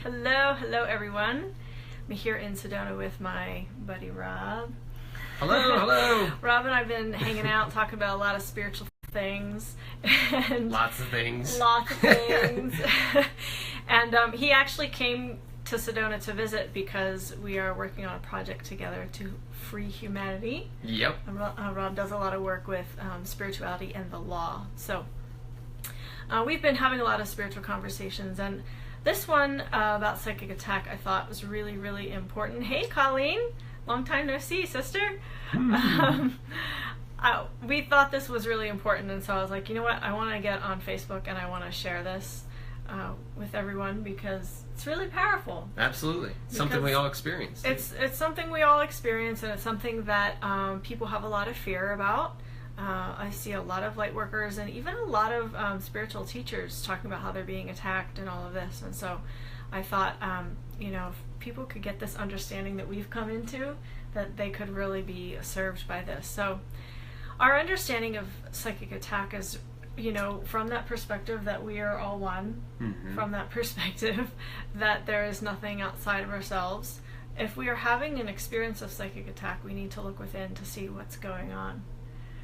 Hello everyone. I'm here in Sedona with my buddy Rob. Hello. Rob and I've been hanging out talking about a lot of spiritual things. And Lots of things. And he actually came to Sedona to visit because we are working on a project together to free humanity. Yep. Rob does a lot of work with spirituality and the law. So we've been having a lot of spiritual conversations, and this one about psychic attack I thought was really, really important. Hey, Colleen. Long time no see, sister. We thought this was really important, and so I was like, you know what? I want to get on Facebook and I want to share this with everyone because it's really powerful. Absolutely. Something we all experience. It's something we all experience, and it's something that people have a lot of fear about. I see a lot of light workers and even a lot of spiritual teachers talking about how they're being attacked and all of this. And so I thought, if people could get this understanding that we've come into, that they could really be served by this. So our understanding of psychic attack is, from that perspective that we are all one, from that perspective that there is nothing outside of ourselves. If we are having an experience of psychic attack, we need to look within to see what's going on.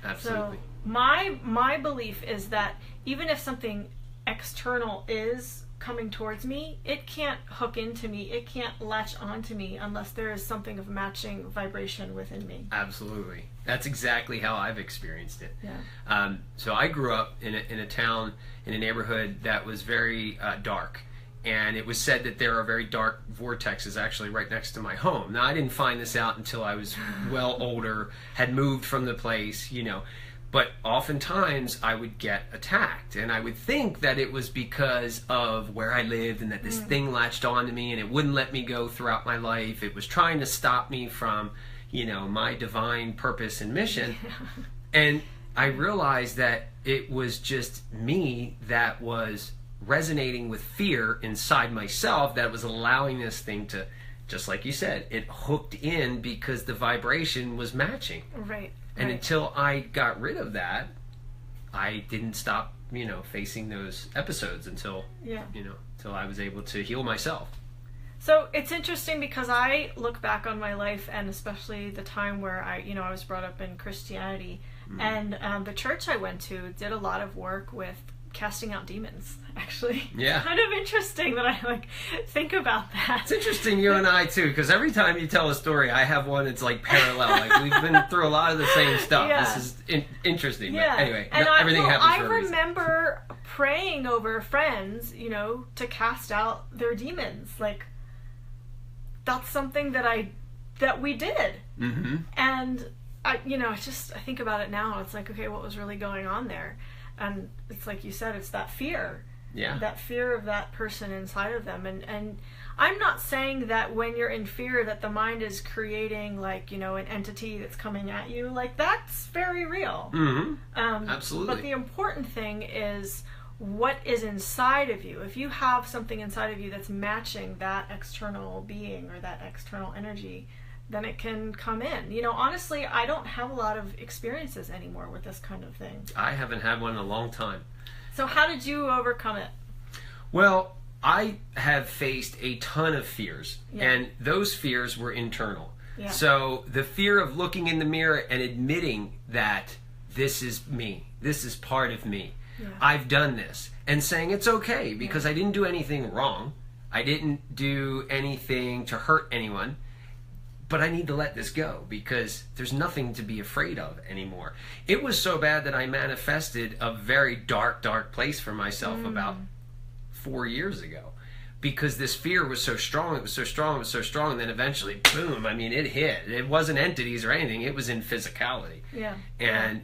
Absolutely. So my belief is that even if something external is coming towards me, it can't hook into me, it can't latch onto me unless there is something of matching vibration within me. Absolutely. That's exactly how I've experienced it. Yeah. So I grew up in a town, in a neighborhood that was very dark. And it was said that there are very dark vortexes actually right next to my home. Now, I didn't find this out until I was well older, had moved from the place, But oftentimes I would get attacked. And I would think that it was because of where I lived and that this thing latched onto me and it wouldn't let me go throughout my life. It was trying to stop me from, my divine purpose and mission. And I realized that it was just me that was resonating with fear inside myself that was allowing this thing to, just like you said, it hooked in because the vibration was matching. Right. And until I got rid of that, I didn't stop, facing those episodes until I was able to heal myself. So it's interesting because I look back on my life, and especially the time where I was brought up in Christianity, and the church I went to did a lot of work with casting out demons, actually. Yeah. It's kind of interesting that I think about that. It's interesting, you and I too, because every time you tell a story, I have one that's parallel. We've been through a lot of the same stuff. Yeah. This is interesting. Yeah. But anyway, and everything happens for a reason. I remember praying over friends, to cast out their demons. That's something that we did. Mm-hmm. And I think about it now. It's like, okay, what was really going on there? And it's like you said, it's that fear. Yeah. That fear of that person inside of them. And I'm not saying that when you're in fear that the mind is creating an entity that's coming at you. That's very real. Mm-hmm. Absolutely. But the important thing is what is inside of you. If you have something inside of you that's matching that external being or that external energy, then it can come in. Honestly, I don't have a lot of experiences anymore with this kind of thing. I haven't had one in a long time. So how did you overcome it? Well, I have faced a ton of fears, and those fears were internal. Yeah. So the fear of looking in the mirror and admitting that this is me, this is part of me. Yeah. I've done this, and saying it's okay because I didn't do anything wrong. I didn't do anything to hurt anyone. But I need to let this go because there's nothing to be afraid of anymore. It was so bad that I manifested a very dark, dark place for myself about 4 years ago because this fear was so strong. It was so strong. It was so strong. And then eventually, boom, it hit. It wasn't entities or anything. It was in physicality. Yeah. And,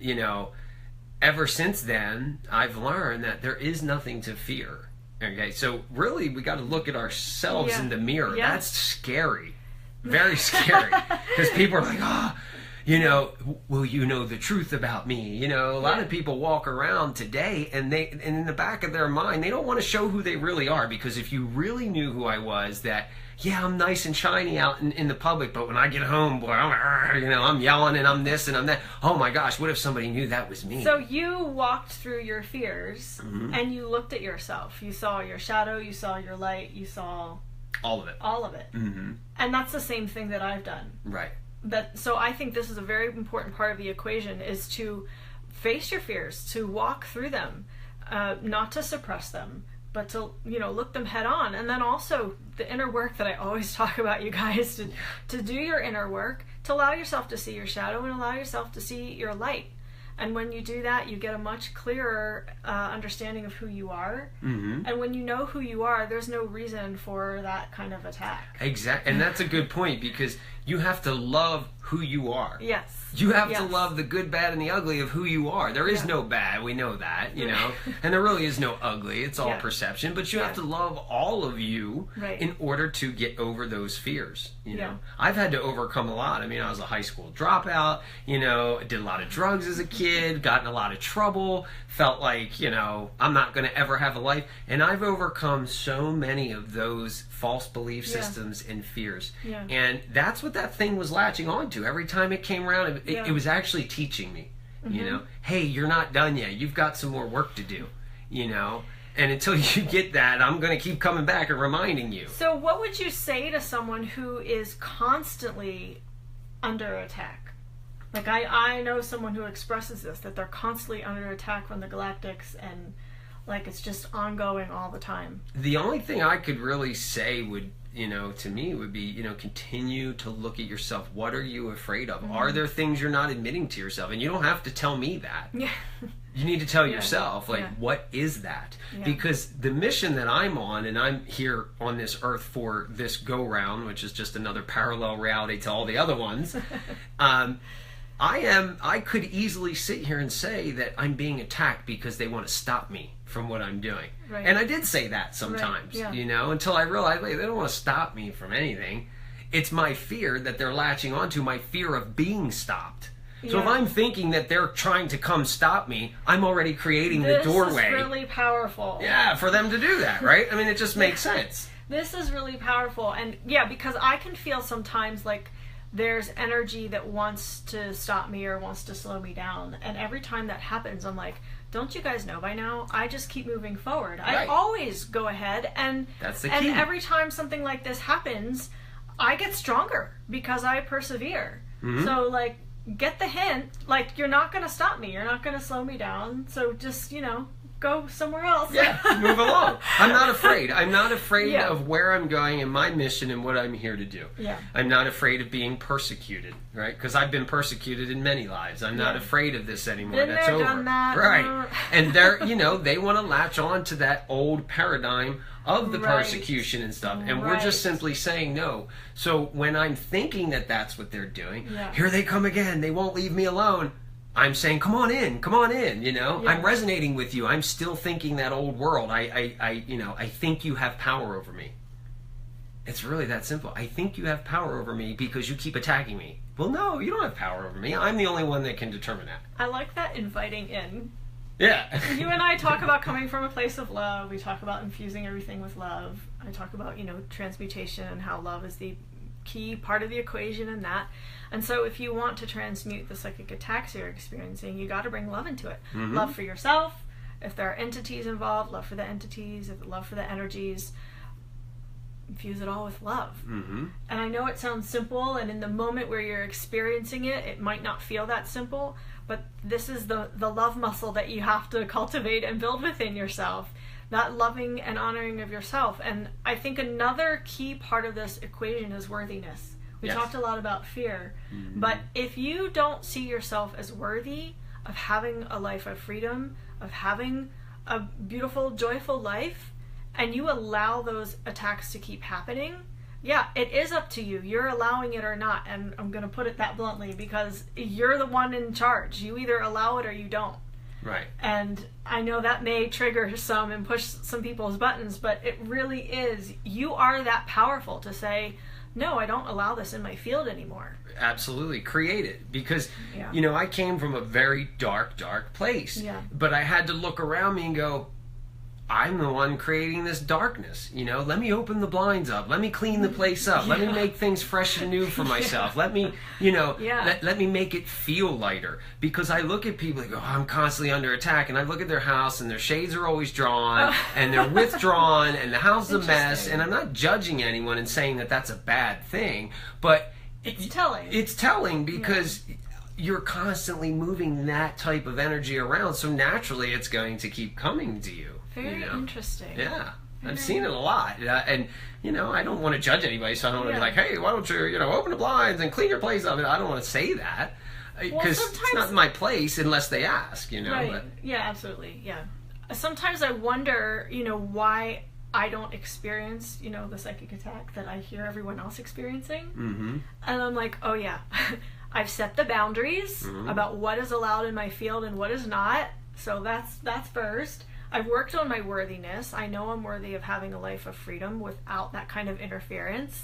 ever since then, I've learned that there is nothing to fear. Okay. So really, we got to look at ourselves in the mirror. Yeah. That's scary. Very scary because people are like, will you know the truth about me? A lot of people walk around today and in the back of their mind, they don't want to show who they really are because if you really knew who I was, I'm nice and shiny out in the public, but when I get home, boy, I'm yelling and I'm this and I'm that. Oh my gosh, what if somebody knew that was me? So you walked through your fears and you looked at yourself. You saw your shadow, you saw your light, you saw All of it. All of it. Mm-hmm. And that's the same thing that I've done. Right. So I think this is a very important part of the equation, is to face your fears, to walk through them, not to suppress them, but to, look them head on. And then also the inner work that I always talk about, you guys, to do your inner work, to allow yourself to see your shadow and allow yourself to see your light. And when you do that, you get a much clearer understanding of who you are. Mm-hmm. And when you know who you are, there's no reason for that kind of attack. Exactly. And that's a good point, because you have to love who you are. Yes. You have to love the good, bad, and the ugly of who you are. There is no bad. We know that, and there really is no ugly. It's all perception. But you have to love all of you in order to get over those fears. You know, I've had to overcome a lot. I mean, I was a high school dropout. Did a lot of drugs as a kid. Got in a lot of trouble. Felt like I'm not going to ever have a life. And I've overcome so many of those false belief systems and fears. Yeah. And that's what that thing was latching on to. Every time it came around, it was actually teaching me, hey, you're not done yet. You've got some more work to do, And until you get that, I'm going to keep coming back and reminding you. So what would you say to someone who is constantly under attack? Like, I know someone who expresses this, that they're constantly under attack from the galactics, and like it's just ongoing all the time. The only thing I could really say would, to me would be, continue to look at yourself. What are you afraid of? Mm-hmm. Are there things you're not admitting to yourself? And you don't have to tell me that. Yeah. You need to tell yourself, what is that? Yeah. Because the mission that I'm on, and I'm here on this earth for this go-round, which is just another parallel reality to all the other ones, I could easily sit here and say that I'm being attacked because they want to stop me from what I'm doing. Right. And I did say that sometimes, until I realized, wait, they don't want to stop me from anything. It's my fear that they're latching onto, my fear of being stopped. So if I'm thinking that they're trying to come stop me, I'm already creating the doorway. This is really powerful. Yeah, for them to do that, right? I mean, it just makes sense. This is really powerful. And because I can feel sometimes like there's energy that wants to stop me or wants to slow me down. And every time that happens, I'm like, don't you guys know by now? I just keep moving forward. Right. I always go ahead. And that's the key. And every time something like this happens, I get stronger because I persevere. Mm-hmm. So, get the hint. You're not going to stop me. You're not going to slow me down. So just, go somewhere else. Yeah, move along. I'm not afraid. I'm not afraid of where I'm going and my mission and what I'm here to do. Yeah. I'm not afraid of being persecuted, right? Because I've been persecuted in many lives. I'm not afraid of this anymore. That's over. Done that. Right. And they're, they want to latch on to that old paradigm of the persecution and stuff. And we're just simply saying no. So when I'm thinking that that's what they're doing, here they come again. They won't leave me alone. I'm saying, come on in, I'm resonating with you. I'm still thinking that old world. I think you have power over me. It's really that simple. I think you have power over me because you keep attacking me. Well, no, you don't have power over me. I'm the only one that can determine that. I like that inviting in. Yeah. You and I talk about coming from a place of love. We talk about infusing everything with love. I talk about, transmutation and how love is the key part of the equation in that. And so if you want to transmute the psychic attacks you're experiencing, you got to bring love into it. Mm-hmm. Love for yourself. If there are entities involved, love for the entities. Love for the energies. Infuse it all with love. Mm-hmm. And I know it sounds simple, and in the moment where you're experiencing it, it might not feel that simple, but this is the love muscle that you have to cultivate and build within yourself. That loving and honoring of yourself. And I think another key part of this equation is worthiness. We talked a lot about fear, but if you don't see yourself as worthy of having a life of freedom, of having a beautiful, joyful life, and you allow those attacks to keep happening, it is up to you. You're allowing it or not, and I'm going to put it that bluntly because you're the one in charge. You either allow it or you don't. Right. And I know that may trigger some and push some people's buttons, but it really is. You are that powerful to say, no, I don't allow this in my field anymore. Absolutely. Create it. Because, I came from a very dark, dark place. Yeah. But I had to look around me and go, I'm the one creating this darkness, you know, let me open the blinds up, let me clean the place up, let me make things fresh and new for myself, let me, you know, let me make it feel lighter. Because I look at people and go, oh, I'm constantly under attack, and I look at their house and their shades are always drawn and they're withdrawn and the house is a mess, and I'm not judging anyone and saying that that's a bad thing, but it's telling. It's telling because you're constantly moving that type of energy around, so naturally it's going to keep coming to you. Very interesting. Yeah, I've seen it a lot, and you know, I don't want to judge anybody, so I don't want to be like, hey, why don't you, you know, open the blinds and clean your place up. I don't want to say that because it's not my place unless they ask, you know. Right. But, yeah, absolutely. Yeah. Sometimes I wonder, you know, why I don't experience, you know, the psychic attack that I hear everyone else experiencing. mm-hmm. And I'm like, oh yeah, I've set the boundaries about what is allowed in my field and what is not. So that's first. I've worked on my worthiness. I know I'm worthy of having a life of freedom without that kind of interference.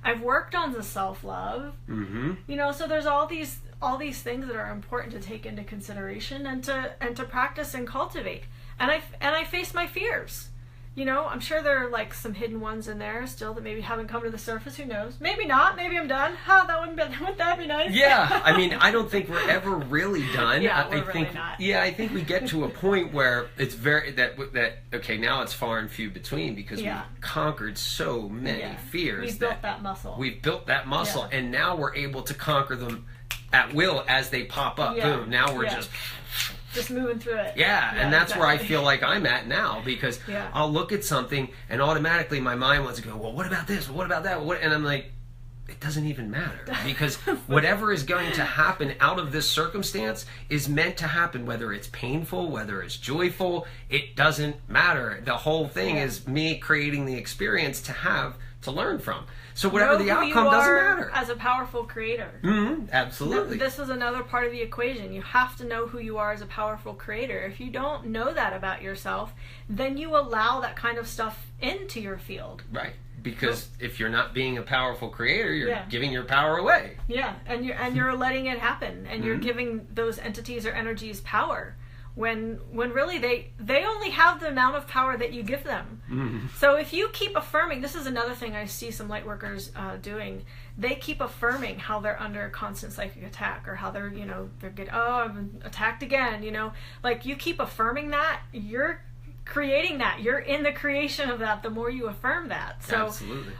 I've worked on the self-love. You know, so there's all these things that are important to take into consideration and to practice and cultivate. And I face my fears. You know, I'm sure there are like some hidden ones in there still that maybe haven't come to the surface. Who knows? Maybe not. Maybe I'm done. Wouldn't that be nice? Yeah, I mean, I don't think we're ever really done. Yeah, I think, really not. Yeah, I think we get to a point where it's okay, now it's far and few between because we've conquered so many fears. We've built that muscle. We've built that muscle, and now we're able to conquer them at will as they pop up. Boom. Now we're just moving through it. Yeah, and that's where I feel like I'm at now, because I'll look at something and automatically my mind wants to go, well, what about this? What about that? And I'm like, it doesn't even matter, because whatever is going to happen out of this circumstance is meant to happen, whether it's painful, whether it's joyful, it doesn't matter. The whole thing is me creating the experience to learn from. So whatever the outcome doesn't matter. As a powerful creator. Absolutely. This is another part of the equation. You have to know who you are as a powerful creator. If you don't know that about yourself, then you allow that kind of stuff into your field. Right. Because if you're not being a powerful creator, you're giving your power away. Yeah, and you're letting it happen, and you're giving those entities or energies power. When really they only have the amount of power that you give them. So if you keep affirming, this is another thing I see some light workers doing. They keep affirming how they're under a constant psychic attack, or how they're getting, I've been attacked again. You know, like you keep affirming that, you're creating that. You're in the creation of that the more you affirm that. So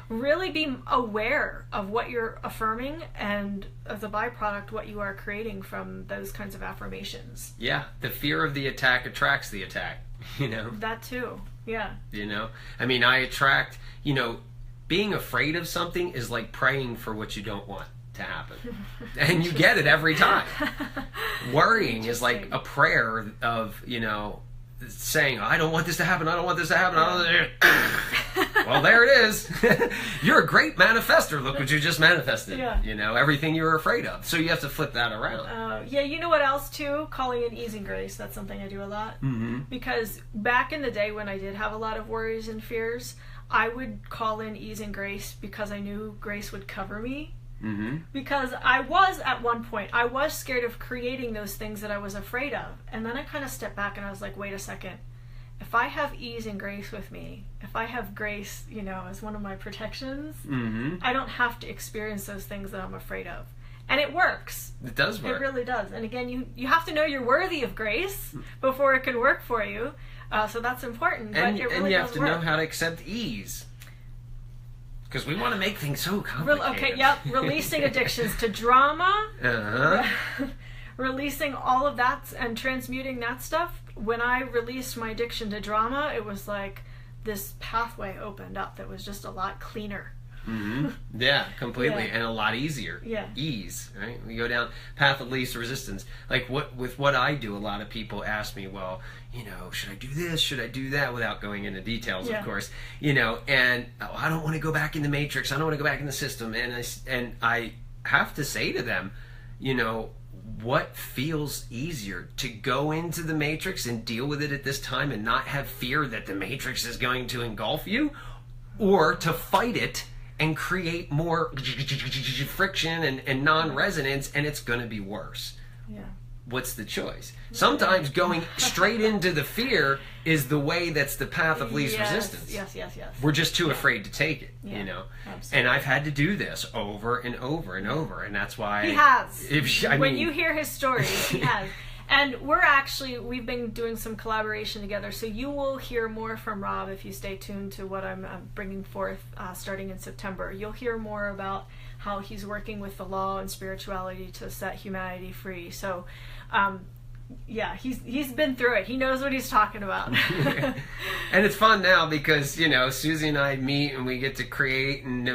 really be aware of what you're affirming, and as a byproduct what you are creating from those kinds of affirmations. Yeah, the fear of the attack attracts the attack, you know. That too. Yeah. You know, I mean, I attract, you know, being afraid of something is like praying for what you don't want to happen. And you get it every time. Worrying is like a prayer of, you know, saying, I don't want this to happen, I don't want this to happen. Well, there it is. You're a great manifester. Look what you just manifested. You know, everything you were afraid of. So you have to flip that around. Yeah, you know what else too? Calling in ease and grace. That's something I do a lot. Because back in the day when I did have a lot of worries and fears, I would call in ease and grace because I knew grace would cover me. Because I was, at one point, I was scared of creating those things that I was afraid of. And then I kind of stepped back and I was like, wait a second. If I have ease and grace with me, if I have grace, you know, as one of my protections, I don't have to experience those things that I'm afraid of. And it works. It does work. It really does. And again, you have to know you're worthy of grace before it can work for you. So that's important. And, but it really and you have to work. know how to accept ease. Because we want to make things so complicated. Releasing addictions to drama, releasing all of that and transmuting that stuff. When I released my addiction to drama, it was like this pathway opened up that was just a lot cleaner. Yeah, completely. And a lot easier. Yeah. Ease, right? We go down path of least resistance. Like with what I do, a lot of people ask me, well, you know, should I do this? Should I do that? Without going into details, of course. You know, and I don't want to go back in the matrix. I don't want to go back in the system. And I have to say to them, you know, what feels easier, to go into the matrix and deal with it at this time and not have fear that the matrix is going to engulf you, or to fight it and create more friction and non-resonance, and it's going to be worse. what's the choice? Sometimes going straight into the fear is the way that's the path of least resistance. Yes. We're just too afraid to take it, you know. Absolutely. And I've had to do this over and over and over, and that's why he has. When you hear his stories, he has. And we've been doing some collaboration together, so you will hear more from Rob if you stay tuned to what I'm bringing forth starting in September. You'll hear more about how he's working with the law and spirituality to set humanity free. So, he's been through it. He knows what he's talking about. And it's fun now because, you know, Susie and I meet and we get to create, and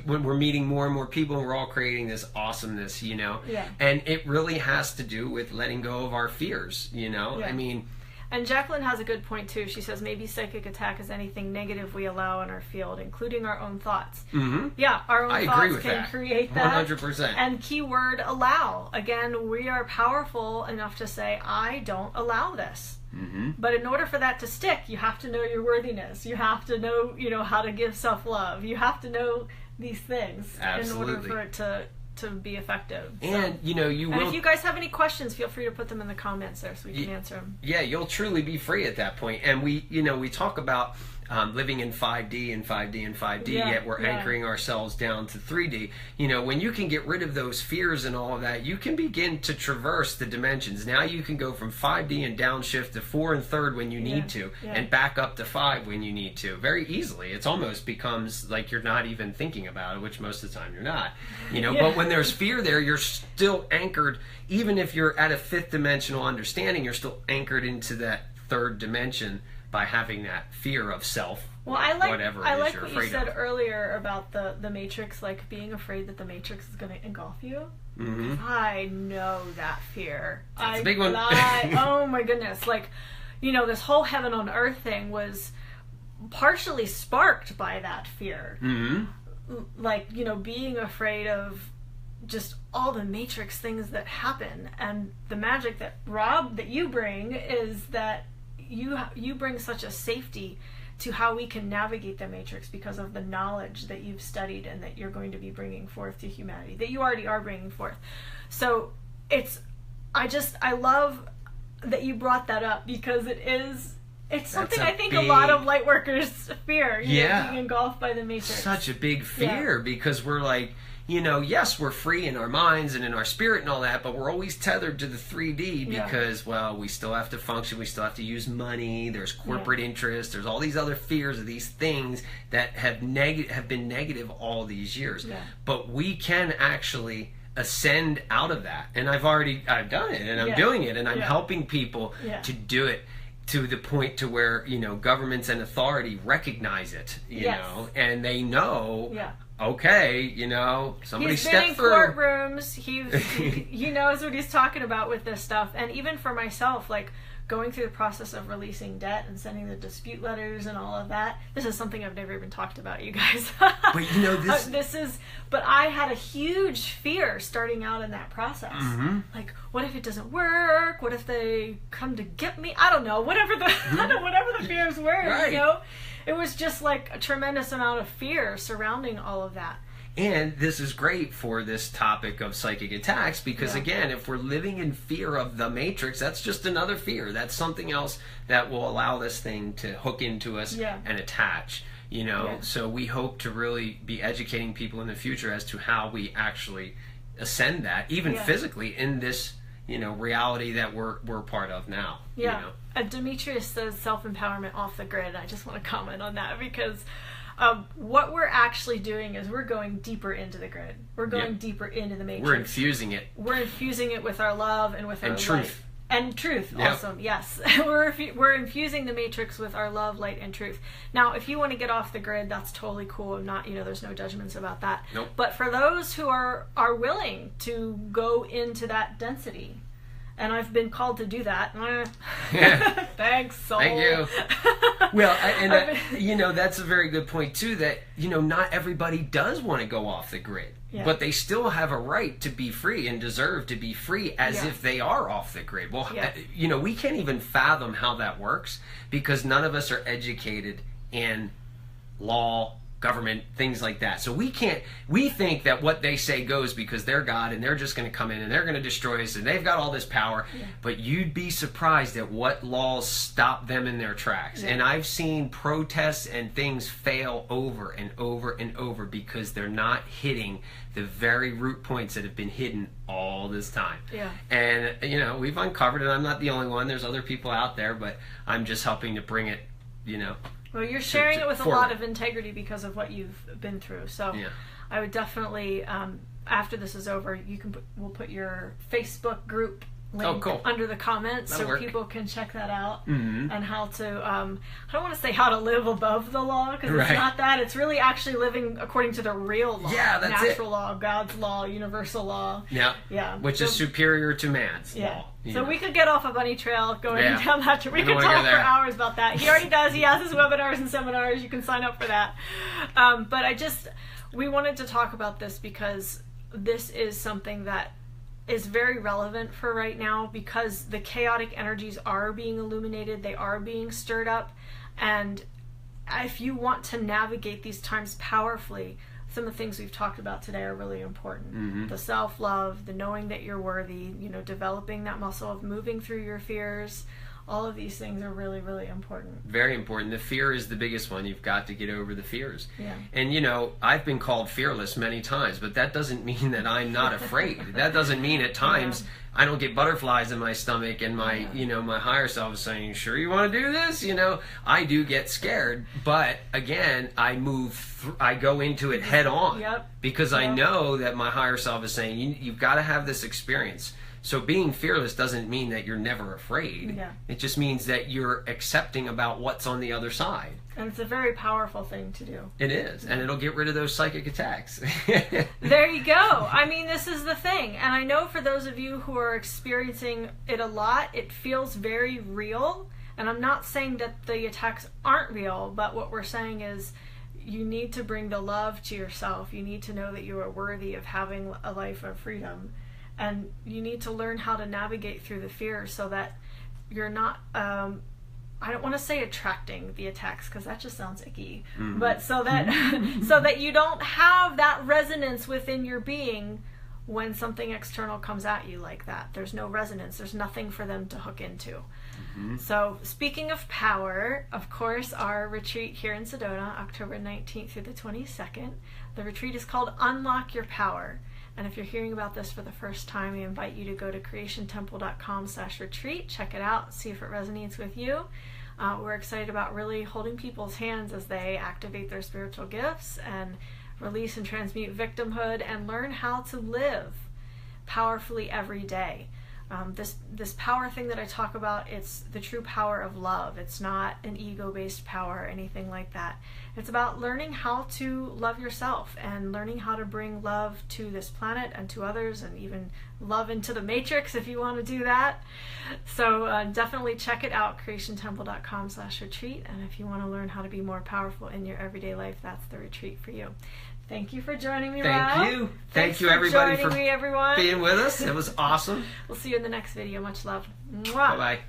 when we're meeting more and more people, and we're all creating this awesomeness, you know. Yeah. And it really has to do with letting go of our fears, you know. Yeah. I mean, and Jacqueline has a good point too. She says maybe psychic attack is anything negative we allow in our field, including our own thoughts. Mm-hmm. Yeah, our own thoughts can create that. 100%. And keyword allow. Again, we are powerful enough to say, I don't allow this. Mm-hmm. But in order for that to stick, you have to know your worthiness. You have to know, how to give self-love. You have to know these things in order for it to be effective. And, And if you guys have any questions, feel free to put them in the comments there so we can answer them. Yeah, you'll truly be free at that point. And we talk about living in 5D and 5D and 5D, yet we're anchoring ourselves down to 3D. When you can get rid of those fears and all of that, you can begin to traverse the dimensions. Now you can go from 5D and downshift to 4 and 3rd when you need to, and back up to 5 when you need to, very easily. It's almost becomes like you're not even thinking about it, which most of the time you're not. But when there's fear there, you're still anchored. Even if you're at a 5th dimensional understanding, you're still anchored into that 3rd dimension by having that fear of self. Well, I like what you said earlier about the Matrix, like being afraid that the Matrix is going to engulf you. Mm-hmm. I know that fear. That's a big one. Oh my goodness. Like, this whole heaven on earth thing was partially sparked by that fear. Mm-hmm. Like, being afraid of just all the Matrix things that happen. And the magic that, Rob, that you bring is that you bring such a safety to how we can navigate the Matrix because of the knowledge that you've studied and that you're going to be bringing forth to humanity, that you already are bringing forth. So I love that you brought that up because it's something I think a lot of light workers fear, being engulfed by the Matrix. Such a big fear because we're like, yes, we're free in our minds and in our spirit and all that, but we're always tethered to the 3D because, well, we still have to function, we still have to use money, there's corporate interest, there's all these other fears of these things that have been negative all these years. Yeah. But we can actually ascend out of that. And I've done it, and I'm doing it, and I'm helping people to do it to the point to where, governments and authority recognize it, you know, and they know... Yeah. Okay, somebody step through. He's been in courtrooms. He knows what he's talking about with this stuff. And even for myself, like going through the process of releasing debt and sending the dispute letters and all of that. This is something I've never even talked about, you guys. But But I had a huge fear starting out in that process. Mm-hmm. Like, what if it doesn't work? What if they come to get me? I don't know. Whatever the fears were, right. It was just like a tremendous amount of fear surrounding all of that. And this is great for this topic of psychic attacks because, again, if we're living in fear of the Matrix, that's just another fear. That's something else that will allow this thing to hook into us and attach. So we hope to really be educating people in the future as to how we actually ascend that, even physically, in this reality that we're part of now. Demetrius says self-empowerment off the grid. I just want to comment on that because what we're actually doing is we're going deeper into the grid. We're going deeper into the Matrix. We're infusing it. We're infusing it with our love and with our truth. light. And truth. Awesome. Yes. We're infusing the Matrix with our love, light, and truth. Now, if you want to get off the grid, that's totally cool. Not, there's no judgments about that. Nope. But for those who are willing to go into that density, and I've been called to do that. Thanks, soul. Thank you. Well, that's a very good point too. That not everybody does want to go off the grid, but they still have a right to be free and deserve to be free as if they are off the grid. Well, we can't even fathom how that works because none of us are educated in law, government, things like that. So we think that what they say goes because they're God and they're just going to come in and they're going to destroy us and they've got all this power. Yeah. But you'd be surprised at what laws stop them in their tracks. Yeah. And I've seen protests and things fail over and over and over because they're not hitting the very root points that have been hidden all this time. Yeah. And, you know, we've uncovered it. I'm not the only one. There's other people out there, but I'm just helping to bring it, you know. Well, you're sharing it with a lot of integrity because of what you've been through. So yeah. I would definitely, after this is over, we'll put your Facebook group link under the comments so people can check that out and how to, I don't want to say how to live above the law because it's not that. It's really actually living according to the real law. Yeah, that's natural law, God's law, universal law. Yeah. Yeah. Which is superior to man's law. So we could get off a bunny trail going down that. We could talk for hours about that. He already does. He has his webinars and seminars. You can sign up for that. But we wanted to talk about this because this is something that is very relevant for right now because the chaotic energies are being illuminated. They are being stirred up. And if you want to navigate these times powerfully, some of the things we've talked about today are really important. The self-love, the knowing that you're worthy, you know, developing that muscle of moving through your fears. All of these things are really, really important. Very important. The fear is the biggest one. You've got to get over the fears. Yeah. And, you know, I've been called fearless many times, but that doesn't mean that I'm not afraid. That doesn't mean at times I don't get butterflies in my stomach and my, you know, my higher self is saying, sure you want to do this? You know, I do get scared. But, again, I go into it head on because I know that my higher self is saying, you've got to have this experience. So being fearless doesn't mean that you're never afraid. Yeah. It just means that you're accepting about what's on the other side. And it's a very powerful thing to do. It is. And it'll get rid of those psychic attacks. There you go. I mean, this is the thing. And I know for those of you who are experiencing it a lot, it feels very real. And I'm not saying that the attacks aren't real, but what we're saying is you need to bring the love to yourself. You need to know that you are worthy of having a life of freedom. And you need to learn how to navigate through the fear so that you're not, I don't want to say attracting the attacks because that just sounds icky, but so that you don't have that resonance within your being when something external comes at you like that. There's no resonance. There's nothing for them to hook into. So speaking of power, of course, our retreat here in Sedona, October 19th through the 22nd, the retreat is called Unlock Your Power. And if you're hearing about this for the first time, we invite you to go to creationtemple.com/retreat, check it out, see if it resonates with you. We're excited about really holding people's hands as they activate their spiritual gifts and release and transmute victimhood and learn how to live powerfully every day. This power thing that I talk about, it's the true power of love. It's not an ego-based power or anything like that. It's about learning how to love yourself and learning how to bring love to this planet and to others and even love into the matrix if you want to do that. So definitely check it out, creationtemple.com/retreat. And if you want to learn how to be more powerful in your everyday life, that's the retreat for you. Thank you for joining me, Rob. Thank you. Thank you, everybody, for everyone. being with us. It was awesome. We'll see you in the next video. Much love. Mwah. Bye-bye.